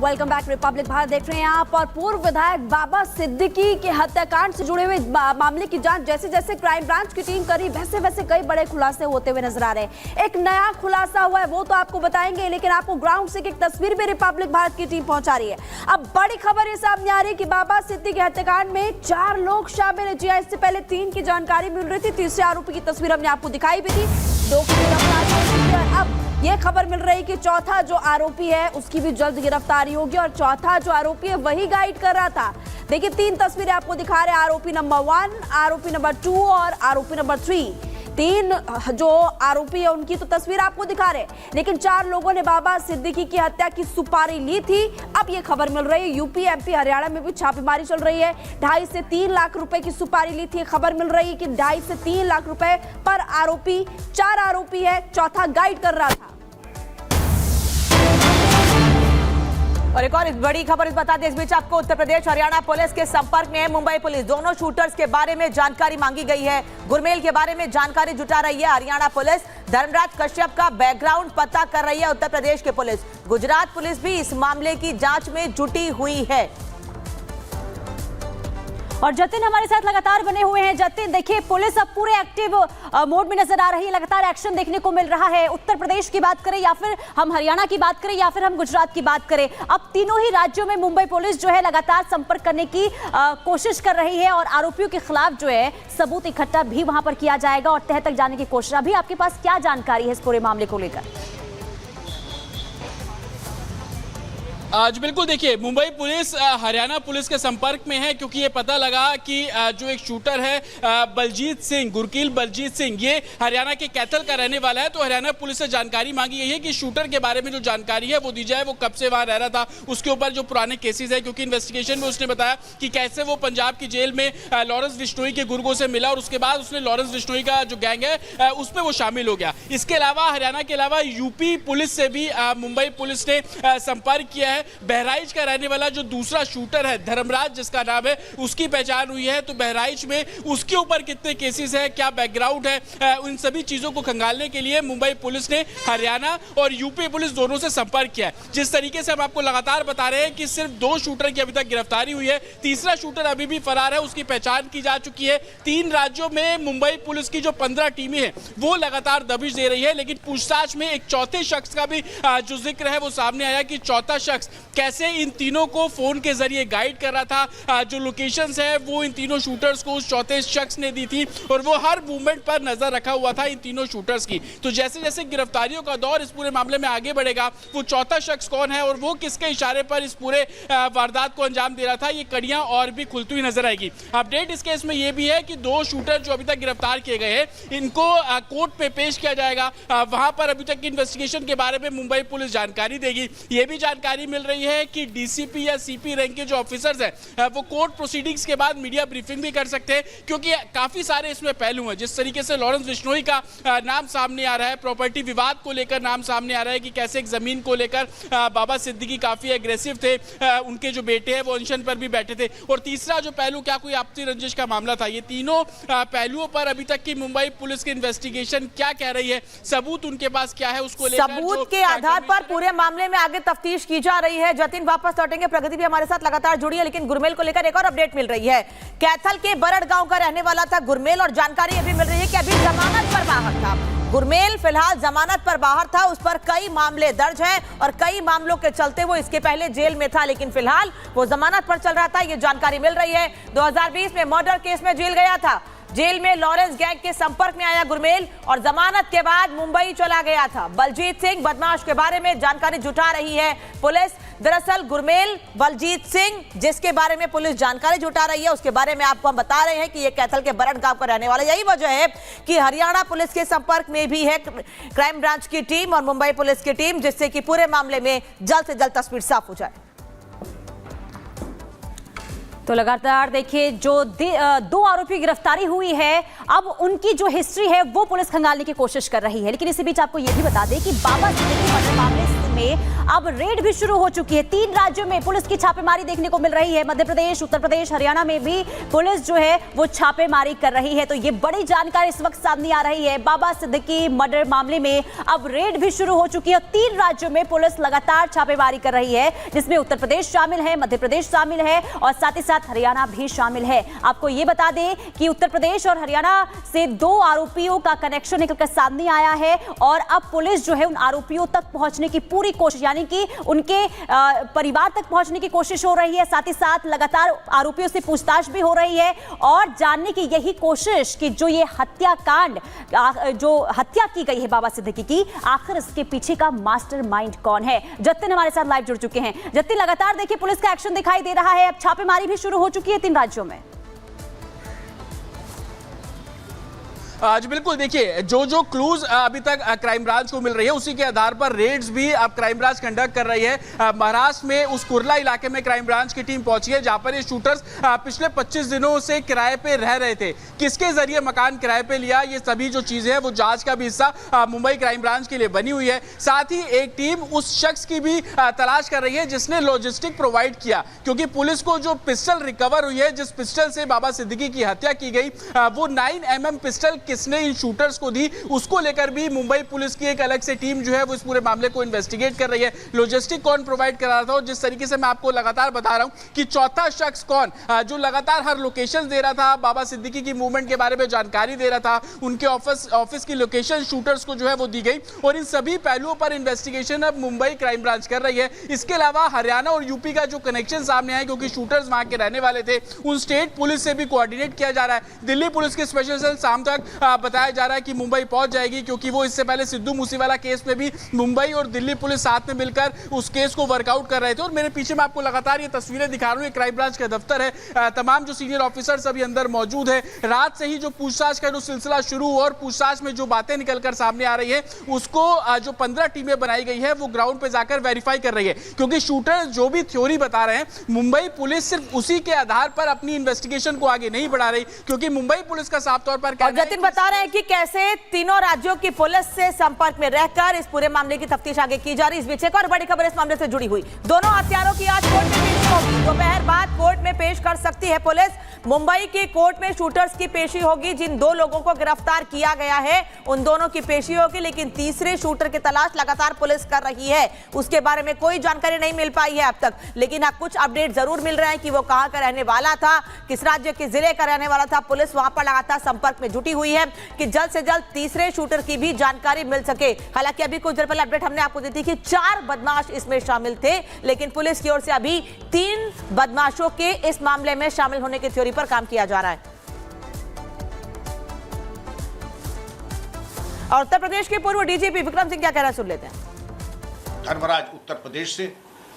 Welcome back. Republic Bharat देख रहे हैं आप। और पूर्व विधायक बाबा सिद्दीकी के हत्याकांड से जुड़े हुए मामले की जांच जैसे जैसे क्राइम ब्रांच की टीम करी वैसे वैसे कई बड़े खुलासे होते हुए नजर आ रहे हैं। एक नया खुलासा हुआ है वो तो आपको बताएंगे, लेकिन आपको ग्राउंड से एक तस्वीर भी रिपब्लिक भारत की टीम पहुंचा रही है। अब बड़ी खबर ये सामने आ रही है कि बाबा सिद्दीकी हत्याकांड में 4 लोग शामिल है। जी हां, इससे पहले 3 की जानकारी मिल रही थी। तीसरे आरोपी की तस्वीर हमने आपको दिखाई भी थी। 2 की गिरफ्तारी। अब ये खबर मिल रही कि चौथा जो आरोपी है उसकी भी जल्द गिरफ्तारी होगी और चौथा जो आरोपी है वही गाइड कर रहा था। देखिए 3 तस्वीरें आपको दिखा रहे हैं, आरोपी नंबर 1, आरोपी नंबर 2 और आरोपी नंबर 3। 3 जो आरोपी है उनकी तो तस्वीर आपको दिखा रहे, लेकिन 4 लोगों ने बाबा सिद्दीकी की हत्या की सुपारी ली थी। अब ये खबर मिल रही है यूपी, एमपी, हरियाणा में भी छापेमारी चल रही है। 2.5 से 3 लाख रुपए की सुपारी ली थी। खबर मिल रही है कि 2.5 से 3 लाख रुपए पर आरोपी। 4 आरोपी है, चौथा गाइड कर रहा था। और एक और बड़ी खबर बता दें इस बीच आपको, उत्तर प्रदेश हरियाणा पुलिस के संपर्क में है मुंबई पुलिस। दोनों शूटर्स के बारे में जानकारी मांगी गई है। गुरमेल के बारे में जानकारी जुटा रही है हरियाणा पुलिस। धर्मराज कश्यप का बैकग्राउंड पता कर रही है उत्तर प्रदेश की पुलिस। गुजरात पुलिस भी इस मामले की जांच में जुटी हुई है। और जतिन हमारे साथ लगातार बने हुए हैं। जतिन, देखिए पुलिस अब पूरे एक्टिव मोड में नजर आ रही है, लगातार एक्शन देखने को मिल रहा है। उत्तर प्रदेश की बात करें या फिर हम हरियाणा की बात करें या फिर हम गुजरात की बात करें, अब तीनों ही राज्यों में मुंबई पुलिस जो है लगातार संपर्क करने की कोशिश कर रही है और आरोपियों के खिलाफ जो है सबूत इकट्ठा भी वहां पर किया जाएगा और तह तक जाने की कोशिश। अभी आपके पास क्या जानकारी है इस पूरे मामले को लेकर? आज बिल्कुल देखिए, मुंबई पुलिस हरियाणा पुलिस के संपर्क में है क्योंकि ये पता लगा कि जो एक शूटर है बलजीत सिंह, गुरकील बलजीत सिंह, ये हरियाणा के कैथल का रहने वाला है। तो हरियाणा पुलिस से जानकारी मांगी गई है कि शूटर के बारे में जो जानकारी है वो दी जाए, वो कब से वहां रह रहा था, उसके ऊपर जो पुराने केसेस है, क्योंकि इन्वेस्टिगेशन में उसने बताया कि कैसे वो पंजाब की जेल में लॉरेंस बिश्नोई के गुर्गों से मिला और उसके बाद उसने लॉरेंस बिश्नोई का जो गैंग है उसमें वो शामिल हो गया। इसके अलावा हरियाणा के अलावा यूपी पुलिस से भी मुंबई पुलिस ने संपर्क किया है। बहराइच का रहने वाला जो दूसरा शूटर है धर्मराज जिसका नाम है, उसकी पहचान हुई है। तो बहराइच में उसके ऊपर कितने केसेस है, क्या बैकग्राउंड है, उन सभी चीजों को खंगालने के लिए मुंबई पुलिस ने हरियाणा और यूपी पुलिस दोनों से संपर्क किया है। जिस तरीके से हम आपको लगातार बता रहे हैं कि सिर्फ 2 शूटर की अभी तक गिरफ्तारी हुई है, तीसरा शूटर अभी भी फरार है, उसकी पहचान की जा चुकी है। 3 राज्यों में मुंबई पुलिस की जो 15 टीमें हैं वो लगातार दबिश दे रही है, लेकिन पूछताछ में एक चौथे शख्स का भी जो जिक्र है वो सामने आया कि चौथा शख्स कैसे इन तीनों को फोन के जरिए गाइड कर रहा था। जो लोकेशंस है वो इन तीनों शूटर्स को उस चौथे शख्स ने दी थी और वो हर मूवमेंट पर नजर रखा हुआ था इन तीनों शूटर्स की। तो जैसे जैसे गिरफ्तारियों का दौर इस पूरे मामले में आगे बढ़ेगा, वो चौथा शख्स कौन है और वो किसके इशारे पर इस पूरे वारदात को अंजाम दे रहा था, ये कड़ियां और भी खुलती हुई नजर आएगी। अपडेट इस केस में ये भी है कि 2 शूटर जो अभी तक गिरफ्तार किए गए हैं इनको कोर्ट में पेश किया जाएगा। वहां पर अभी तक की इन्वेस्टिगेशन के बारे में मुंबई पुलिस जानकारी देगी। ये भी जानकारी मिल रही है कि डीसीपी या सीपी रैंक के जो ऑफिसर्स हैं वो कोर्ट प्रोसीडिंग्स के बाद मीडिया ब्रीफिंग भी कर सकते हैं, क्योंकि काफी सारे इसमें पहलू हैं। जिस तरीके से लॉरेंस बिश्नोई का नाम सामने आ रहा है, प्रॉपर्टी विवाद को लेकर नाम सामने आ रहा है कि कैसे एक जमीन को लेकर बाबा सिद्दीकी काफी एग्रेसिव थे, उनके जो बेटे हैं वो अनशन पर भी बैठे थे। और तीसरा जो पहलू, क्या कोई आपसी रंजिश का मामला था। ये तीनों पहलुओं पर अभी तक की मुंबई पुलिस की इन्वेस्टिगेशन क्या कह रही है, सबूत उनके पास क्या है, उसको लेकर सबूत के आधार पर पूरे मामले में आगे तफ्तीश की जा रही है। जतिन वापस लौटेंगे, प्रगति भी हमारे साथ लगातार जुड़ी है, लेकिन गुरमेल को लेकर एक और अपडेट मिल रही है। कैथल के बरड़ गांव का रहने वाला था गुरमेल और जानकारी अभी मिल रही है कि अभी जमानत पर बाहर था। गुरमेल फिलहाल जमानत पर बाहर था, उस पर कई मामले दर्ज हैं और कई मामलों के चलते वो इसके पहले जेल में था, लेकिन फिलहाल वो जमानत पर चल रहा था, ये जानकारी मिल रही है। 2020 में मर्डर केस में जेल गया था। जेल में लॉरेंस गैंग के संपर्क में आया गुरमेल और जमानत के बाद मुंबई चला गया था। बलजीत सिंह बदमाश के बारे में जानकारी जुटा रही है पुलिस। दरअसल गुरमेल बलजीत सिंह जिसके बारे में पुलिस जानकारी जुटा रही है उसके बारे में आपको हम बता रहे हैं कि ये कैथल के बरड़ गांव का रहने वाला। यही वजह है कि हरियाणा पुलिस के संपर्क में भी है क्राइम ब्रांच की टीम और मुंबई पुलिस की टीम, जिससे कि पूरे मामले में जल्द से जल्द तस्वीर साफ हो जाए। तो लगातार देखिए जो 2 आरोपी गिरफ्तारी हुई है, अब उनकी जो हिस्ट्री है वो पुलिस खंगालने की कोशिश कर रही है। लेकिन इसी बीच आपको ये भी बता दें कि बाबा सिद्दीकी मर्डर मामले में में अब रेड भी शुरू हो चुकी है। 3 राज्यों में पुलिस की छापेमारी देखने को मिल रही है। मध्य प्रदेश, उत्तर प्रदेश, हरियाणा में भी पुलिस जो है वो छापेमारी कर रही है। तो ये बड़ी जानकारी इस वक्त सामने आ रही है। बाबा सिद्दीकी मर्डर मामले में अब रेड भी शुरू हो चुकी है। 3 राज्यों में पुलिस लगातार छापेमारी कर रही है, जिसमें उत्तर प्रदेश शामिल है, मध्य प्रदेश शामिल है और साथ ही साथ हरियाणा भी शामिल है। आपको ये बता दें कि उत्तर प्रदेश और हरियाणा से 2 आरोपियों का कनेक्शन निकलकर सामने आया है और अब पुलिस जो है उन आरोपियों तक पहुंचने की पूरी कोशिश, यानी कि उनके परिवार तक पहुंचने की कोशिश हो रही है। साथ ही साथ लगातार आरोपियों से पूछताछ भी हो रही है और जानने की यही कोशिश कि जो ये हत्याकांड, जो हत्या की गई है बाबा सिद्दीकी की, आखिर इसके पीछे का मास्टरमाइंड कौन है। जतिन हमारे साथ लाइव जुड़ चुके हैं। जतिन, लगातार देखिए पुलिस का एक्शन दिखाई दे रहा है। अब छापेमारी भी शुरू हो चुकी है 3 राज्यों में। आज बिल्कुल देखिए, जो क्लूज अभी तक क्राइम ब्रांच को मिल रही है उसी के आधार पर रेड्स भी अब क्राइम ब्रांच कंडक्ट कर रही है। महाराष्ट्र में उस कुर्ला इलाके में क्राइम ब्रांच की टीम पहुंची है, जहां पर ये शूटर्स पिछले 25 दिनों से किराए पे रह रहे थे। किसके जरिए मकान किराए पे लिया, ये सभी जो चीजें हैं वो जांच का भी हिस्सा मुंबई क्राइम ब्रांच के लिए बनी हुई है। साथ ही एक टीम उस शख्स की भी तलाश कर रही है जिसने लॉजिस्टिक प्रोवाइड किया, क्योंकि पुलिस को जो पिस्टल रिकवर हुई है, जिस पिस्टल से बाबा सिद्दीकी की हत्या की गई, वो 9mm पिस्टल किसने इन शूटर्स को दी, उसको लेकर भी मुंबई पुलिस की एक अलग से टीम जो है वो इस पूरे मामले को इन्वेस्टिगेट कर रही है। लॉजिस्टिक कौन प्रोवाइड कर रहा था, और जिस तरीके से मैं आपको लगातार बता रहा हूं कि चौथा शख्स कौन, जो लगातार हर लोकेशन दे रहा था, बाबा सिद्दीकी की मूवमेंट के बारे में जानकारी दे रहा था, उनके ऑफिस की लोकेशन शूटर्स को जो है वो दी गई, और इन सभी पहलुओं पर इन्वेस्टिगेशन अब मुंबई क्राइम ब्रांच कर रही है। इसके अलावा हरियाणा और यूपी का जो कनेक्शन सामने आया, क्योंकि शूटर्स वहां के रहने वाले थे, उन स्टेट पुलिस से भी कोऑर्डिनेट किया जा रहा है। दिल्ली पुलिस के स्पेशल सेल शाम तक बताया जा रहा है कि मुंबई पहुंच जाएगी, क्योंकि वो इससे पहले सिद्धू मूसेवाला केस में भी मुंबई और दिल्ली पुलिस साथ में मिलकर उस केस को वर्कआउट कर रहे थे। और मेरे पीछे मैं आपको लगातार ये तस्वीरें दिखा रहा हूं, क्राइम ब्रांच का दफ्तर है, तमाम जो सीनियर ऑफिसर्स अभी अंदर मौजूद है। रात से ही जो पूछताछ का जो सिलसिला शुरू हुआ और पूछताछ में जो बातें निकलकर सामने आ रही है, उसको जो 15 टीमें बनाई गई है वो ग्राउंड पे जाकर वेरीफाई कर रही है, क्योंकि शूटर जो भी थ्योरी बता रहे हैं, मुंबई पुलिस सिर्फ उसी के आधार पर अपनी इन्वेस्टिगेशन को आगे नहीं बढ़ा रही, क्योंकि मुंबई पुलिस का साफ तौर पर जतिन बता रहे हैं कि कैसे तीनों राज्यों की पुलिस से संपर्क में रहकर इस पूरे मामले की तफ्तीश आगे की जा रही। इस बीच एक और बड़ी खबर इस मामले से जुड़ी हुई, दोनों हत्यारों की आज कोर्ट में पेशी होगी। दोपहर बाद कोर्ट में पेश कर सकती है पुलिस। मुंबई के कोर्ट में शूटर्स की पेशी होगी। जिन 2 लोगों को गिरफ्तार किया गया है उन दोनों की पेशी होगी, लेकिन तीसरे शूटर की तलाश लगातार पुलिस कर रही है। उसके बारे में कोई जानकारी नहीं मिल पाई है अब तक, लेकिन अब कुछ अपडेट जरूर मिल रहे हैं कि वो कहां का रहने वाला था, किस राज्य के जिले का रहने वाला था। पुलिस वहां पर लगातार संपर्क में जुटी हुई है कि जल्द से जल्द तीसरे शूटर की भी जानकारी मिल सके। हालांकि अभी कुछ देर पहले अपडेट हमने आपको दी थी कि 4 बदमाश इसमें शामिल थे, लेकिन पुलिस की ओर से अभी 3 बदमाशों के इस मामले में शामिल होने की थ्योरी पर काम किया जा रहा है। और उत्तर प्रदेश के पूर्व डीजीपी विक्रम सिंह क्या कह रहे हैं, सुन लेते हैं। धर्मराज उत्तर प्रदेश से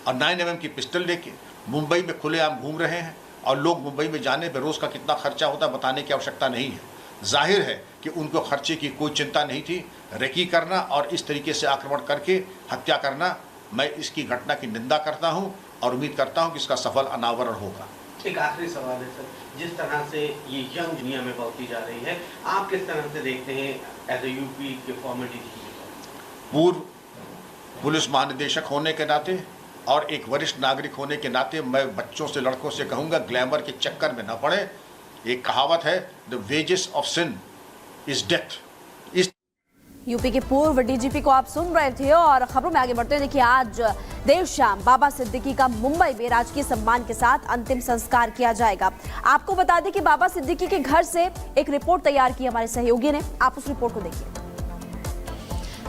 और 9mm की पिस्टल लेके मुंबई में खुलेआम घूम रहे हैं, और लोग मुंबई में जाने पर रोज का कितना खर्चा होता बताने की आवश्यकता नहीं है। जाहिर है कि उनको खर्चे की कोई चिंता नहीं थी। रेकी करना और इस तरीके से आक्रमण करके हत्या करना, मैं इसकी घटना की निंदा करता हूं और उम्मीद करता हूं कि इसका सफल अनावरण होगा। एक आखिरी सवाल है सर, जिस तरह से ये यंग दुनिया में बढ़ती जा रही है, आप किस तरह से देखते हैं एज ए यूपी के फॉर्मर डीजीपी? पूर्व पुलिस महानिदेशक होने के नाते और एक वरिष्ठ नागरिक होने के नाते मैं बच्चों से, लड़कों से कहूँगा, ग्लैमर के चक्कर में न पड़े। एक कहावत है, the wages of sin is death. UP के पूर्व डीजीपी को आप सुन रहे थे। और खबरों में आगे बढ़ते हैं। देखिए, आज देर शाम बाबा सिद्दीकी का मुंबई में राजकीय सम्मान के साथ अंतिम संस्कार किया जाएगा। आपको बता दें कि बाबा सिद्दीकी के घर से एक रिपोर्ट तैयार की हमारे सहयोगी ने, आप उस रिपोर्ट को देखिए।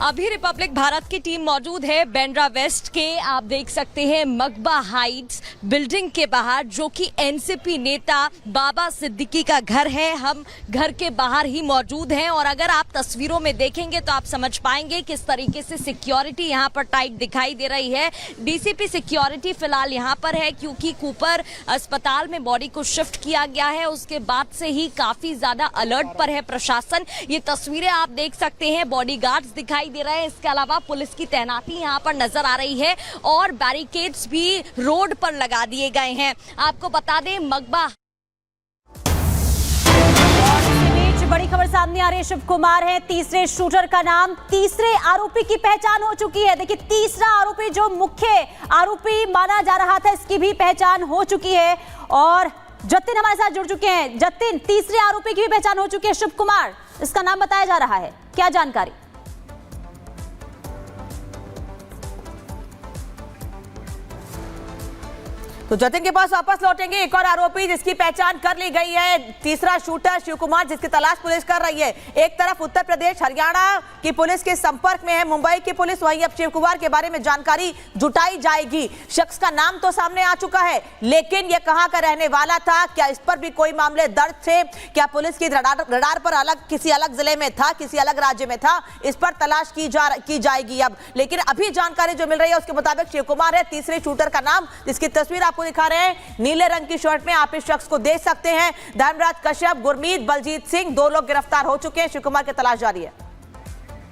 अभी रिपब्लिक भारत की टीम मौजूद है बांद्रा वेस्ट के, आप देख सकते हैं, मकबा हाइट्स बिल्डिंग के बाहर, जो कि एनसीपी नेता बाबा सिद्दीकी का घर है। हम घर के बाहर ही मौजूद हैं और अगर आप तस्वीरों में देखेंगे तो आप समझ पाएंगे किस तरीके से सिक्योरिटी यहां पर टाइट दिखाई दे रही है। डीसीपी सिक्योरिटी फिलहाल यहां पर है, क्योंकि कूपर अस्पताल में बॉडी को शिफ्ट किया गया है। उसके बाद से ही काफी ज्यादा अलर्ट पर है प्रशासन। ये तस्वीरें आप देख सकते हैं, बॉडीगार्ड्स दिखाई दे रहे हैं। इसके अलावा पुलिस की तैनाती यहां पर नजर आ रही है और बैरिकेड्स भी रोड पर लगा दिए गए हैं। आपको बता दें, मकबा बड़ी खबर सामने आ रही है। शिव कुमार है तीसरे शूटर का नाम, तीसरे आरोपी की पहचान हो चुकी है। देखिए तीसरा आरोपी जो मुख्य आरोपी माना जा रहा था, इसकी भी पहचान हो चुकी है और जतिन हमारे साथ जुड़ चुके हैं। जतिन, तीसरे आरोपी की भी पहचान हो चुकी है, शिव कुमार इसका नाम बताया जा रहा है, क्या जानकारी? तो जतिन के पास वापस लौटेंगे। एक और आरोपी जिसकी पहचान कर ली गई है, तीसरा शूटर शिव कुमार, जिसकी तलाश पुलिस कर रही है। एक तरफ उत्तर प्रदेश हरियाणा की पुलिस के संपर्क में है मुंबई की पुलिस, वहीं अब शिव कुमार के बारे में जानकारी जुटाई जाएगी। शख्स का नाम तो सामने आ चुका है, लेकिन यह कहां का रहने वाला था, क्या इस पर भी कोई मामले दर्ज थे, क्या पुलिस की रडार पर किसी अलग जिले में था, किसी अलग राज्य में था, इस पर तलाश की जाएगी अब। लेकिन अभी जानकारी जो मिल रही है उसके मुताबिक शिव कुमार है तीसरे शूटर का नाम, जिसकी तस्वीर आपको दिखा रहे हैं नीले रंग की शर्ट में, आप इस शख्स को देख सकते हैं। धर्मराज कश्यप, गुरमीत, बलजीत सिंह, 2 लोग गिरफ्तार हो चुके हैं। शिव कुमार की तलाश जारी है।